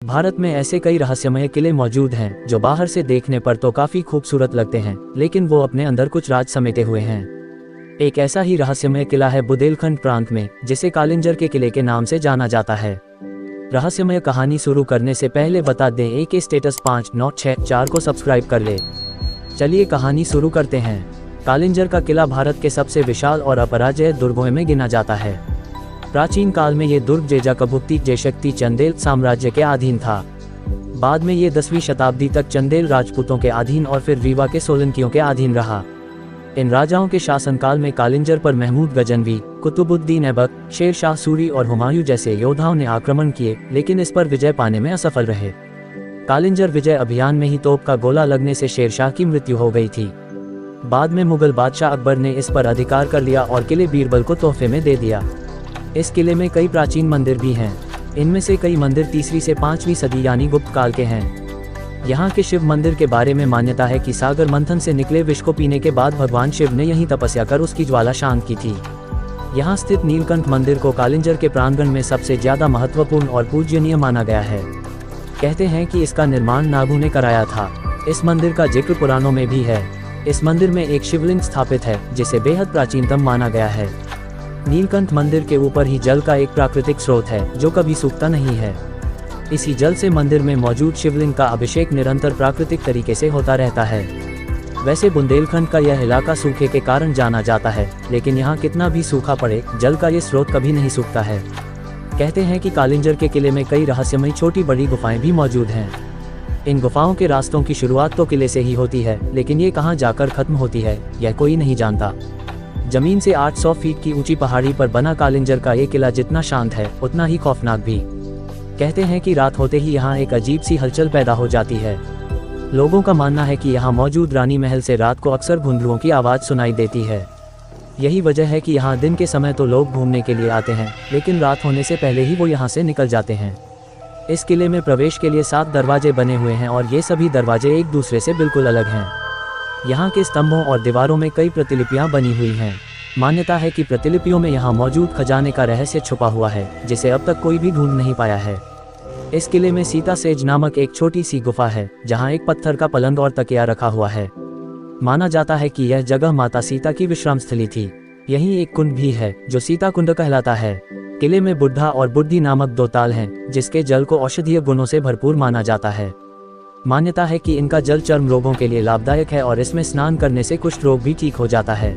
भारत में ऐसे कई रहस्यमय किले मौजूद हैं जो बाहर से देखने पर तो काफी खूबसूरत लगते हैं, लेकिन वो अपने अंदर कुछ राज समेटे हुए हैं। एक ऐसा ही रहस्यमय किला है बुंदेलखंड प्रांत में, जिसे कालिंजर के किले के नाम से जाना जाता है। रहस्यमय कहानी शुरू करने से पहले बता दें, एक स्टेटस 5964 को सब्सक्राइब कर ले। चलिए कहानी शुरू करते हैं। कालिंजर का किला भारत के सबसे विशाल और अपराजय दुर्गों में गिना जाता है। प्राचीन काल में ये दुर्ग जेजाकभुक्ति जयशक्ति चंदेल साम्राज्य के अधीन था। बाद में ये 10वीं शताब्दी तक चंदेल राजपूतों के अधीन और फिर रीवा के सोलंकियों के अधीन रहा। इन राजाओं के शासनकाल में कालिंजर पर महमूद गजनवी, कुतुबुद्दीन ऐबक, शेर शाह सूरी और हुमायूं जैसे योद्धाओं ने आक्रमण किए, लेकिन इस पर विजय पाने में असफल रहे। कालिंजर विजय अभियान में ही तोप का गोला लगने से शेरशाह की मृत्यु हो गई थी। बाद में मुगल बादशाह अकबर ने इस पर अधिकार कर लिया और किले बीरबल को तोहफे में दे दिया। इस किले में कई प्राचीन मंदिर भी हैं। इनमें से कई मंदिर 3वीं से 5वीं सदी यानी गुप्त काल के हैं। यहाँ के शिव मंदिर के बारे में मान्यता है कि सागर मंथन से निकले विष को पीने के बाद भगवान शिव ने यहीं तपस्या कर उसकी ज्वाला शांत की थी। यहाँ स्थित नीलकंठ मंदिर को कालिंजर के प्रांगण में सबसे ज्यादा महत्वपूर्ण और पूजनीय माना गया है। कहते हैं कि इसका निर्माण नागों ने कराया था। इस मंदिर का जिक्र पुराणों में भी है। इस मंदिर में एक शिवलिंग स्थापित है, जिसे बेहद प्राचीनतम माना गया है। नीलकंठ मंदिर के ऊपर ही जल का एक प्राकृतिक स्रोत है, जो कभी सूखता नहीं है। इसी जल से मंदिर में मौजूद शिवलिंग का अभिषेक निरंतर प्राकृतिक तरीके से होता रहता है। वैसे बुंदेलखंड का यह इलाका सूखे के कारण जाना जाता है, लेकिन यहाँ कितना भी सूखा पड़े, जल का ये स्रोत कभी नहीं सूखता है। कहते हैं कि कालिंजर के किले में कई रहस्यमयी छोटी बड़ी गुफाएं भी मौजूद हैं। इन गुफाओं के रास्तों की शुरुआत तो किले से ही होती है, लेकिन ये कहाँ जाकर खत्म होती है, यह कोई नहीं जानता। जमीन से 800 फीट की ऊंची पहाड़ी पर बना कालिंजर का ये किला जितना शांत है, उतना ही खौफनाक भी। कहते हैं कि रात होते ही यहाँ एक अजीब सी हलचल पैदा हो जाती है। लोगों का मानना है कि यहाँ मौजूद रानी महल से रात को अक्सर भुंडरुओं की आवाज़ सुनाई देती है। यही वजह है कि यहाँ दिन के समय तो लोग घूमने के लिए आते हैं, लेकिन रात होने से पहले ही वो यहाँ से निकल जाते हैं। इस किले में प्रवेश के लिए 7 दरवाजे बने हुए हैं और ये सभी दरवाजे एक दूसरे से बिल्कुल अलग हैं। यहाँ के स्तंभों और दीवारों में कई प्रतिलिपियाँ बनी हुई हैं। मान्यता है कि प्रतिलिपियों में यहाँ मौजूद खजाने का रहस्य छुपा हुआ है, जिसे अब तक कोई भी ढूंढ नहीं पाया है। इस किले में सीता सेज नामक एक छोटी सी गुफा है, जहाँ एक पत्थर का पलंग और तकिया रखा हुआ है। माना जाता है कि यह जगह माता सीता की विश्राम स्थली थी। यहीं एक कुंड भी है, जो सीता कुंड कहलाता है। किले में बुढ़ा और बुद्धि नामक 2 ताल हैं, जिसके जल को औषधीय गुणों से भरपूर माना जाता है। मान्यता है कि इनका जल चर्म रोगों के लिए लाभदायक है और इसमें स्नान करने से कुष्ठ रोग भी ठीक हो जाता है।